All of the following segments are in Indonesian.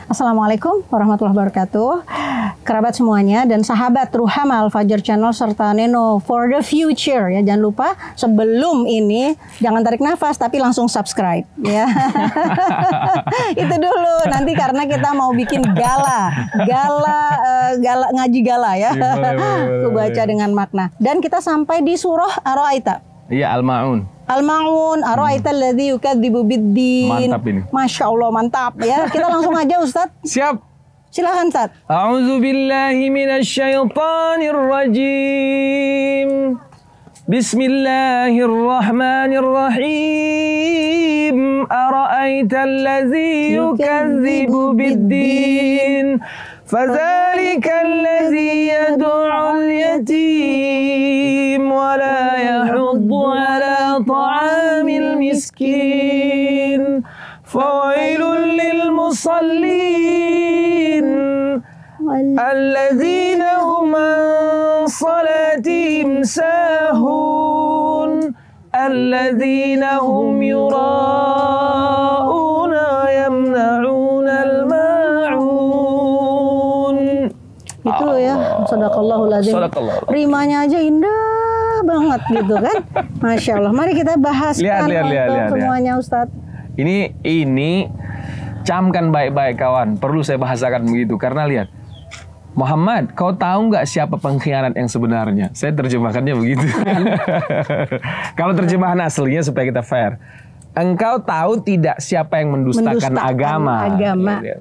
Assalamualaikum warahmatullahi wabarakatuh. Kerabat semuanya dan sahabat Ruhama Al Fajar Channel serta Neno for the Future ya. Jangan lupa sebelum ini jangan tarik nafas tapi langsung subscribe ya. Itu dulu nanti karena kita mau bikin gala ngaji gala ya. Aku baca dengan makna dan kita sampai di surah Ar-Ra'aita. Iya, Al-Ma'un. Al-Ma'un, Ar-Ra'aita alladzi yukadzibu bid-din. Mantap ini. Masya Allah, mantap ya. Kita langsung aja Ustadz. Siap. Silakan Ustadz. A'udzu billahi minasyaitonir rajim. Bismillahirrahmanirrahim. Ara'aita alladzi yukadzibu bid-din. فذلك الذي يدعو اليتيم ولا يحض على طعام المسكين فويل للمصلين الذين هم عن صلاتهم ساهون الذين هم يراءون ويمنعون itu ya, sadaqallahul azim. Rimanya aja indah banget gitu kan. Masya Allah. Mari kita bahaskan lihat, semuanya Ustadz. Ini camkan baik-baik kawan. Perlu saya bahasakan begitu karena lihat. Muhammad, kau tahu nggak siapa pengkhianat yang sebenarnya? Saya terjemahkannya begitu. Kalau terjemahan aslinya supaya kita fair. Engkau tahu tidak siapa yang mendustakan agama.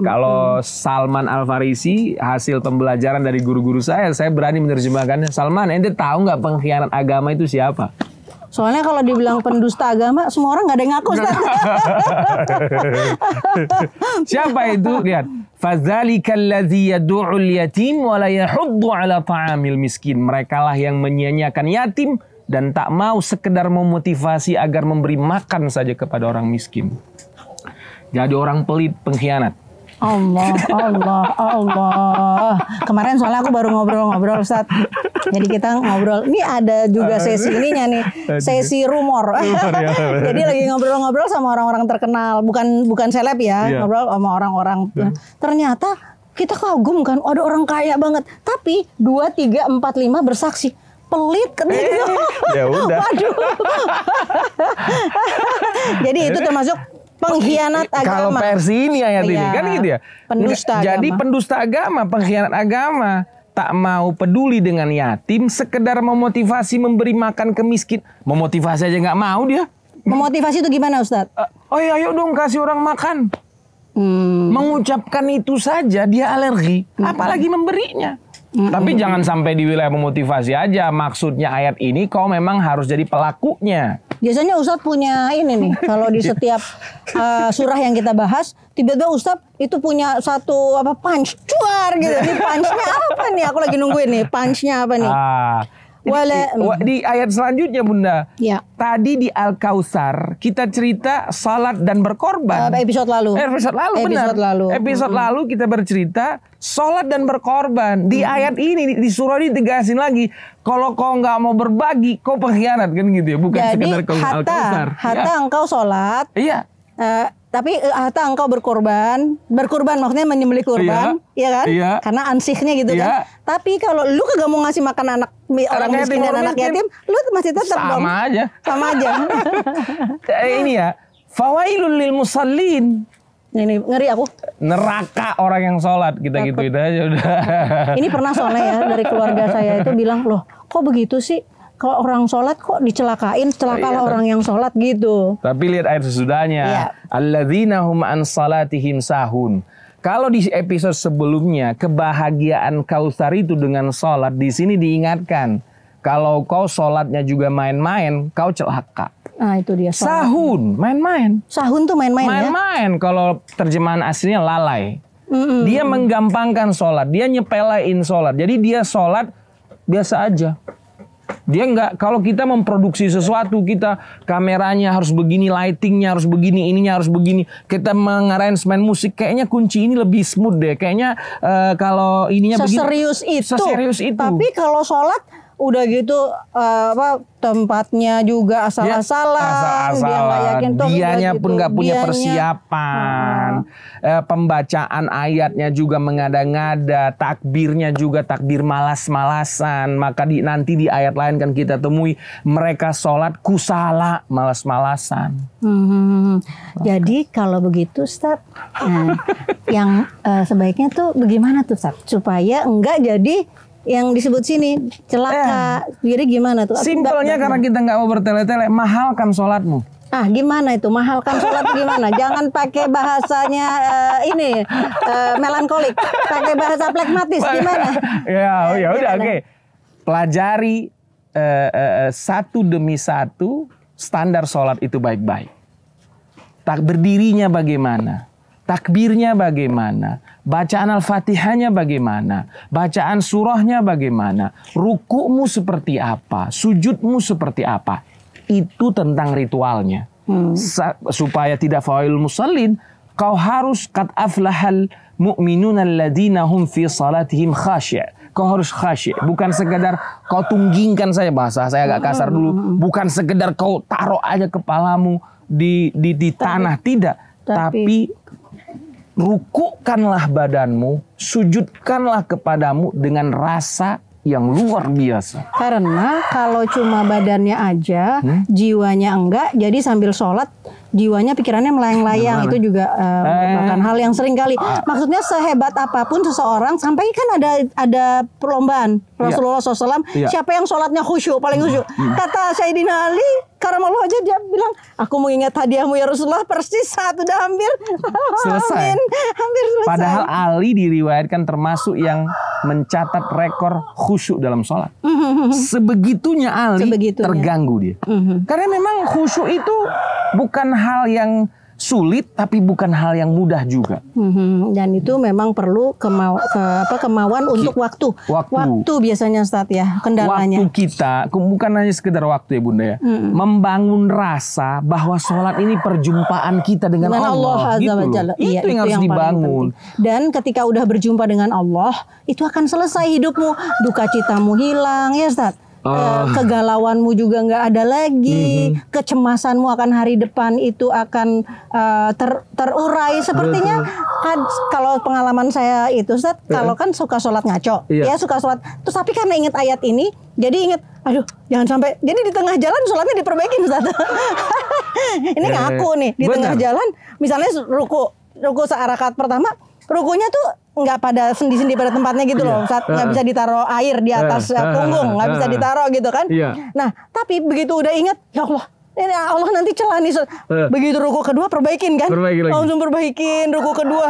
Kalau Salman Al-Farisi, hasil pembelajaran dari guru-guru saya berani menerjemahkannya. Salman, ente tahu nggak pengkhianat agama itu siapa? Soalnya kalau dibilang pendusta agama, semua orang nggak ada yang ngaku. Siapa itu? Lihat. Fadzalikal ladzi yad'ul yatim wa la yahuddu 'ala ta'amil miskin. Merekalah yang menyia-nyiakan yatim dan tak mau sekedar memotivasi agar memberi makan saja kepada orang miskin. Jadi orang pelit, pengkhianat. Allah. Kemarin soalnya aku baru ngobrol-ngobrol Ustaz. Jadi kita ngobrol. Ini ada juga sesi ininya nih, sesi rumor. Jadi lagi ngobrol-ngobrol sama orang-orang terkenal, bukan seleb ya, ngobrol sama orang-orang. Ternyata kita kagum kan, ada orang kaya banget. Tapi 2, 3, 4, 5 bersaksi. Pelit kan gitu. Ya udah. Waduh. Jadi itu termasuk pengkhianat agama. Kalau versi ini ayat ini kan gitu ya. Pendusta Jadi agama. pendusta agama, pengkhianat agama. Tak mau peduli dengan yatim, sekedar memotivasi memberi makan ke miskin. Memotivasi aja nggak mau dia. Memotivasi itu gimana Ustadz? Oh ya, ayo dong kasih orang makan. Mengucapkan itu saja dia alergi, apalagi memberinya. Tapi jangan sampai di wilayah memotivasi aja. Maksudnya ayat ini kau memang harus jadi pelakunya. Biasanya Ustadz punya ini nih. Kalau di setiap surah yang kita bahas, tiba-tiba Ustadz itu punya satu punch, cuar gitu. Ini punchnya apa nih? Aku lagi nungguin nih. Punchnya apa nih? Di ayat selanjutnya Bunda. Ya. Tadi di Al-Kautsar kita cerita salat dan berkorban. Episode lalu. Episode lalu kita bercerita salat dan berkorban. Di ayat ini di surah ini tegasin lagi. Kalau kau nggak mau berbagi, kau pengkhianat kan gitu ya. Bukan sekedar kau Al-Kautsar. Hatta engkau salat. Iya. Tapi hatta engkau berkorban maksudnya menyembelih kurban, iya kan? Iya. Karena ansihnya gitu kan. Tapi kalau lu kagak mau ngasih makan orang miskin dan anak yatim, lu masih tetap sama aja. Ini ya, fawailul lil musallin. Ini ngeri aku. Neraka orang yang sholat kita gitu aja udah. Ini pernah soalnya ya dari keluarga saya itu bilang, loh kok begitu sih? Kalau orang sholat kok dicelakain, celakalah orang yang sholat gitu. Tapi lihat ayat sesudahnya. Alladzina hum an salatihim sahun. Kalau di episode sebelumnya kebahagiaan Kautsar itu dengan sholat, di sini diingatkan kalau kau sholatnya juga main-main, kau celaka. Nah itu dia. Sahun, main-main. Sahun tuh main-main ya? Main-main. Kalau terjemahan aslinya lalai. Dia menggampangkan sholat, dia nyepelein sholat. Jadi dia sholat biasa aja. Dia nggak, kalau kita memproduksi sesuatu, kita kameranya harus begini, lightingnya harus begini, ininya harus begini. Kita mengarrangemen musik, kayaknya kunci ini lebih smooth deh. Kayaknya kalau ininya seserius begini. Itu. Tapi kalau sholat udah gitu tempatnya juga asal-asalan, dia nggak yakin tuh, dianya gitu. pun nggak punya persiapan, pembacaan ayatnya juga mengada-ngada, takbirnya juga takbir malas-malasan. Maka nanti di ayat lain kan kita temui mereka sholat kusala, malas-malasan. Jadi kalau begitu Ustaz, yang sebaiknya tuh bagaimana tuh Ustaz supaya enggak jadi yang disebut sini celaka. Jadi gimana tuh? Simpelnya karena kita nggak mau bertele-tele, mahalkan sholatmu. Gimana itu mahalkan sholat gimana? Jangan pakai bahasanya ini melankolik, pakai bahasa pragmatis gimana? Ya udah oke. Pelajari satu demi satu standar sholat itu baik-baik. Tak berdirinya bagaimana? Takbirnya bagaimana? Bacaan Al-Fatihahnya bagaimana? Bacaan surahnya bagaimana? Rukukmu seperti apa? Sujudmu seperti apa? Itu tentang ritualnya. Supaya tidak fawailul musallin, kau harus qad aflahal mu'minuna alladzina hum fi salatihim khasyi'. Kau harus khasyi', bukan sekedar kau tunggingkan saja, bahasa saya agak kasar dulu, bukan sekedar kau taruh aja kepalamu di tanah, tidak. Tapi rukukkanlah badanmu, sujudkanlah kepadamu dengan rasa yang luar biasa. Karena kalau cuma badannya aja, jiwanya enggak, jadi sambil sholat jiwanya pikirannya melayang-layang. Itu juga merupakan hal yang sering kali. Maksudnya sehebat apapun seseorang, sampai kan ada perlombaan Rasulullah SAW, siapa yang sholatnya khusyuk, paling khusyuk. Kata Sayyidina Ali Karamallahu aja, dia bilang, aku mengingat hadiahmu ya Rasulullah, persis saat udah hampir selesai. Hampir selesai. Padahal Ali diriwayatkan termasuk yang mencatat rekor khusyuk dalam sholat. Sebegitunya Ali terganggu dia. Karena memang khusyuk itu bukan hal yang sulit, tapi bukan hal yang mudah juga. Dan itu memang perlu kemauan untuk waktu. Waktu biasanya Ustaz ya, kendalanya. Waktu kita bukan hanya sekedar waktu ya Bunda ya. Membangun rasa bahwa sholat ini perjumpaan kita dengan Allah. Gitu loh. Itu yang harus dibangun. Dan ketika udah berjumpa dengan Allah, itu akan selesai hidupmu. Duka citamu hilang ya Ustaz. Kegalauanmu juga nggak ada lagi, kecemasanmu akan hari depan itu akan terurai. Sepertinya kan, kalau pengalaman saya itu Ustaz, kalau kan suka sholat ngaco, ya suka sholat, terus tapi karena ingat ayat ini, jadi ingat, aduh jangan sampai, jadi di tengah jalan sholatnya diperbaikin Ustaz. Ini ngaku nih, di tengah jalan, misalnya ruku serakaat pertama, rukunya tuh nggak pada sendi-sendi pada tempatnya gitu loh, saat nggak bisa ditaruh air di atas punggung, nggak bisa ditaruh gitu kan. Nah, tapi begitu udah ingat, ya Allah, ini Allah nanti celah nih. Begitu ruku kedua perbaikin kan, langsung perbaikin ruku kedua,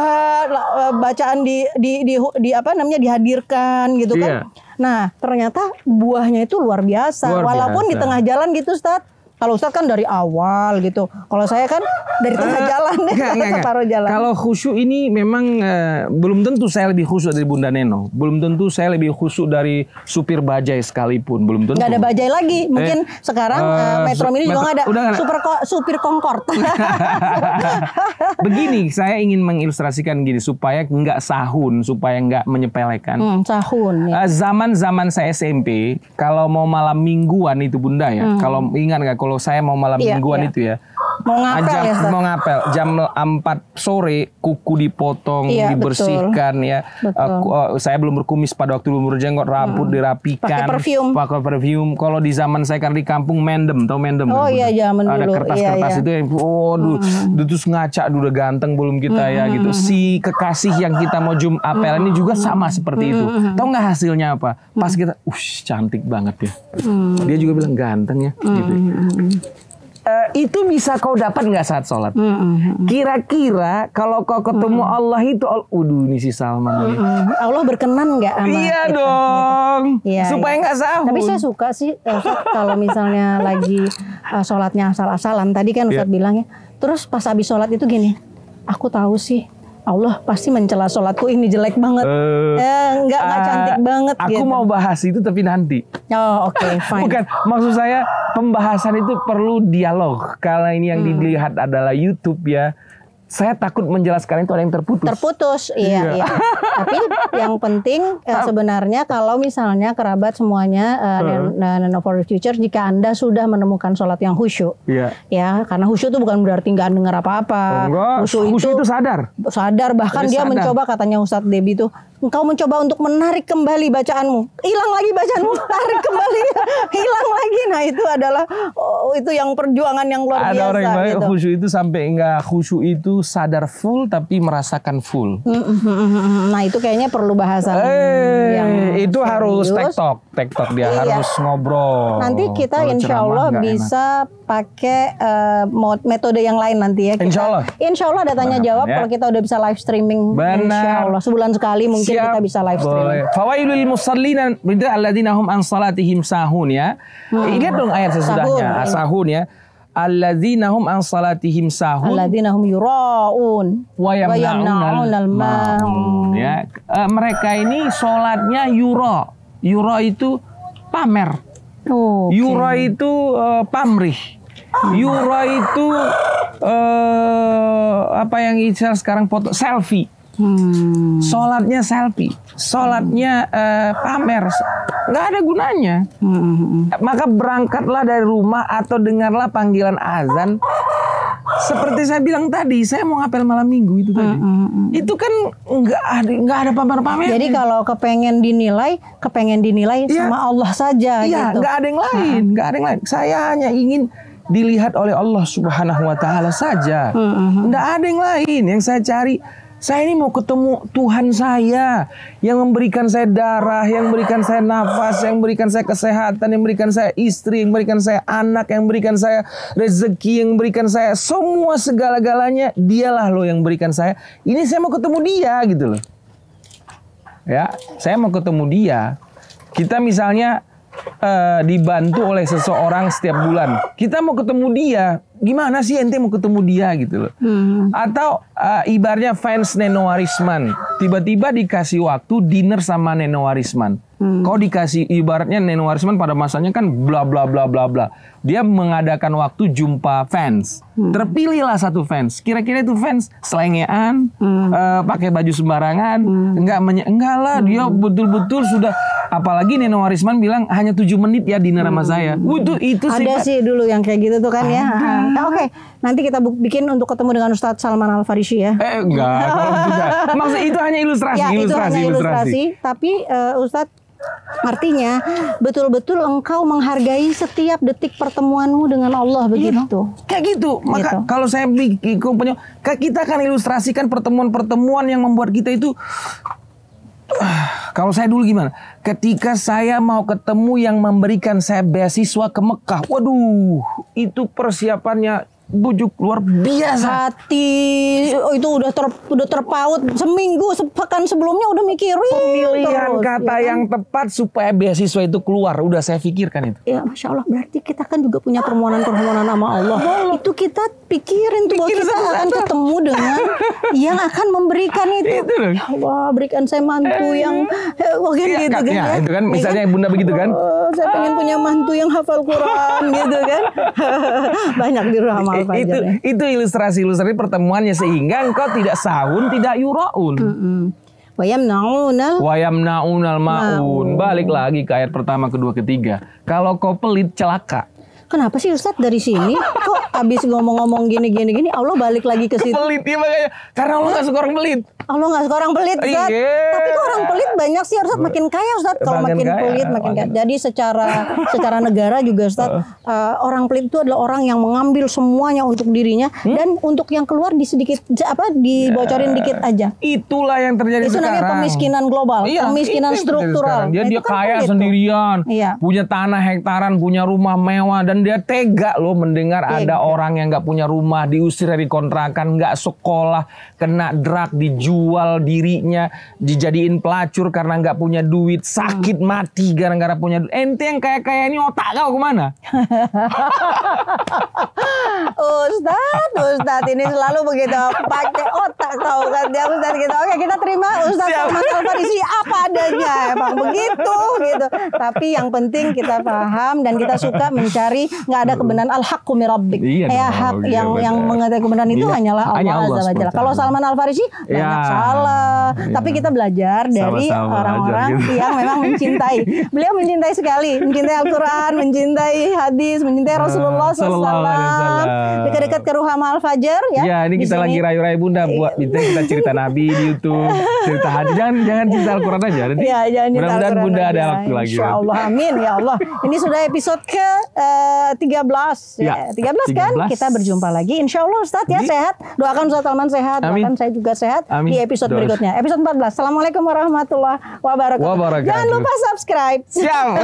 bacaan di apa namanya dihadirkan gitu kan. Nah, ternyata buahnya itu luar biasa, walaupun di tengah jalan gitu Ustaz. Kalau Ustaz kan dari awal gitu. Kalau saya kan dari tengah jalan deh, separuh jalan. Kalau khusyuk ini memang belum tentu saya lebih khusyuk dari Bunda Neno. Belum tentu saya lebih khusyuk dari supir bajai sekalipun. Belum tentu. Gak ada bajai lagi. Mungkin sekarang Metro Mini juga gak ada. Supir Concorde. Begini, saya ingin mengilustrasikan gini supaya nggak sahun, supaya nggak menyepelekan. Sahun. Ya. Zaman saya SMP, kalau mau malam mingguan itu Bunda ya. Kalau ingat nggak? Kalau saya mau malam mingguan itu ya, mau ngapel jam 4 sore, kuku dipotong, dibersihkan ya. Saya belum berkumis pada waktu, belum berjenggot, rambut dirapikan, pakai perfume. Kalau di zaman saya kan di kampung mendem, tahu mendem? Zaman dulu. Ada kertas-kertas itu yang terus ngaca udah ganteng belum kita ya gitu. Si kekasih yang kita mau apel ini juga sama seperti itu. Tahu nggak hasilnya apa? Pas kita, cantik banget ya. Dia juga bilang ganteng ya gitu. Itu bisa kau dapat nggak saat sholat? Kira-kira kalau kau ketemu Allah itu, ini si Salman. Allah berkenan nggak sama Iya kita, dong, gitu. Supaya nggak sahur. Tapi saya suka sih kalau misalnya lagi sholatnya asal-asalan. Tadi kan Ustaz bilang ya. Terus pas habis sholat itu gini, aku tahu sih Allah pasti mencela sholatku ini jelek banget, nggak cantik banget. Aku gitu. mau bahas itu tapi nanti. Oke, fine. Bukan, maksud saya pembahasan itu perlu dialog. Kalau ini yang dilihat adalah YouTube ya, Saya takut menjelaskan itu ada yang terputus. Terputus, iya. Tapi yang penting sebenarnya kalau misalnya kerabat semuanya Neno for the Future, jika Anda sudah menemukan sholat yang khusyuk, ya, karena khusyuk itu bukan berarti nggak dengar apa-apa. Khusyuk itu sadar. Sadar, bahkan dia mencoba, katanya Ustadz Debbie itu, engkau mencoba untuk menarik kembali bacaanmu, hilang lagi bacaanmu, tarik kembali, hilang lagi. Nah itu adalah itu yang perjuangan yang luar biasa. Ada orang yang gitu. Khusyuk itu sampai enggak khusyuk itu sadar full tapi merasakan full. Nah itu kayaknya perlu bahasan yang itu serius. Harus tektok dia harus ngobrol. Nanti kita insya Allah bisa pakai metode yang lain nanti ya. Insya Allah ada tanya jawab ya. Kalau kita udah bisa live streaming. Insya Allah sebulan sekali mungkin kita bisa live streaming. Fawailul musallina alladzina hum an salatihim sahun ya. Lihat dong ayat sesudahnya. Sahun ya. Alladzina hum an salatihim sahun. Alladzina hum yura'un wa yamna'unal ma'un. Ya. Mereka ini sholatnya yura. Yura itu pamer. Yura itu pamrih. Yura itu apa yang sekarang foto selfie. Sholatnya selfie, sholatnya pamer, nggak ada gunanya. Maka berangkatlah dari rumah atau dengarlah panggilan azan. Seperti saya bilang tadi, saya mau ngapel malam minggu itu tadi. Itu kan nggak ada pamer-pamer. Jadi kalau kepengen dinilai sama Allah saja. Iya, gitu. Nggak ada yang lain, nggak ada yang lain. Saya hanya ingin dilihat oleh Allah Subhanahu Wa Taala saja. Nggak ada yang lain yang saya cari. Saya ini mau ketemu Tuhan saya yang memberikan saya darah, yang memberikan saya nafas, yang memberikan saya kesehatan, yang memberikan saya istri, yang memberikan saya anak, yang memberikan saya rezeki, yang memberikan saya semua segala-galanya. Dialah loh yang memberikan saya. Ini saya mau ketemu dia gitu loh. Ya, saya mau ketemu dia. Kita misalnya dibantu oleh seseorang setiap bulan. Kita mau ketemu dia. Gimana sih ente mau ketemu dia gitu loh. Atau ibaratnya fans Neno Warisman. Tiba-tiba dikasih waktu dinner sama Neno Warisman. Kau dikasih ibaratnya Neno Warisman pada masanya kan bla bla bla bla bla. Dia mengadakan waktu jumpa fans. Terpilihlah satu fans. Kira-kira itu fans selengean, pakai baju sembarangan, enggak lah, dia betul-betul sudah. Apalagi Neno Warisman bilang hanya 7 menit ya dinner sama saya. Itu ada sih dulu yang kayak gitu tuh kan ya. Oke, nanti kita bikin untuk ketemu dengan Ustadz Salman Al Farisi ya. Enggak, kalau tidak. Maksud itu hanya ilustrasi, ya, itu hanya ilustrasi. Tapi Ustadz, artinya betul-betul engkau menghargai setiap detik pertemuanmu dengan Allah begitu. Kayak gitu. Maka kalau saya bikin kita akan ilustrasikan pertemuan-pertemuan yang membuat kita itu. Kalau saya dulu gimana? Ketika saya mau ketemu yang memberikan saya beasiswa ke Mekah, waduh, itu persiapannya bujuk luar biasa. Hati itu udah terpaut seminggu, sepekan sebelumnya udah mikirin pemilihan terus, kata ya yang tepat supaya beasiswa itu keluar. Udah saya pikirkan itu. Ya Masya Allah, berarti kita kan juga punya permohonan-permohonan sama Allah. Itu kita pikirin tuh bahwa kita akan ketemu dengan yang akan memberikan itu. Ya Allah, berikan saya mantu yang gitu kan ya. Itu kan misalnya bunda begitu kan. Saya pengen punya mantu yang hafal Quran gitu kan. Banyak di rumah. Itu ilustrasi pertemuannya sehingga engkau tidak sahun, tidak yuraun. Wayamnaunal ma'un. Balik lagi ke ayat pertama, kedua, ketiga. Kalau kau pelit celaka. Kenapa sih Ustadz dari sini kok abis ngomong-ngomong gini Allah balik lagi ke situ? Pelit ya makanya. Karena Allah nggak suka orang pelit. Allah nggak suka orang pelit, Ustadz. Tapi kok orang pelit banyak sih, Ustadz, makin kaya Ustadz. Kalau makin pelit makin kaya. Jadi secara negara juga Ustadz, orang pelit itu adalah orang yang mengambil semuanya untuk dirinya dan untuk yang keluar dibocorin dikit aja. Itulah yang terjadi sekarang. Itu namanya pemiskinan global, pemiskinan struktural. Dia kaya gitu. Sendirian, punya tanah hektaran, punya rumah mewah, dan dia tega loh mendengar ada orang yang nggak punya rumah, diusir dari kontrakan, nggak sekolah, kena drug, dijual dirinya, dijadiin pelacur karena nggak punya duit, sakit mati gara-gara punya duit. Ente yang kaya-kaya ini otak kau kemana? Ustadz ini selalu begitu pakai otak kau kan dia Ustadz gitu. Oke, kita terima Ustadz Salman Al-Farisi apa adanya emang begitu gitu. Tapi yang penting kita paham dan kita suka mencari nggak ada kebenaran al-haqqu min rabbik. Hak yang mengetahui kebenaran itu hanyalah Allah Azza wa Jalla. Kalau Salman Al-Farisi banyak salah. Tapi kita belajar dari orang-orang yang memang mencintai. Beliau mencintai sekali, mencintai Al-Qur'an, mencintai hadis, mencintai Rasulullah SAW. Dekat-dekat ke Ruhama Al-Fajr ya. Ya, ini kita lagi rayu-rayu Bunda buat kita cerita Nabi di YouTube, cerita hadis. Jangan cerita Al-Qur'an aja. Iya, jangan cerita mudah-mudahan Al-Qur'an Bunda aja. ada waktu lagi. Insyaallah, amin ya Allah. Ini sudah episode ke 13 ya. 13 kan? Kita berjumpa lagi insyaallah Ustaz ya, sehat. Doakan Ustaz Salman sehat, doakan saya juga sehat di episode berikutnya. Episode 14. Assalamualaikum warahmatullahi wabarakatuh. Jangan lupa subscribe. Siap.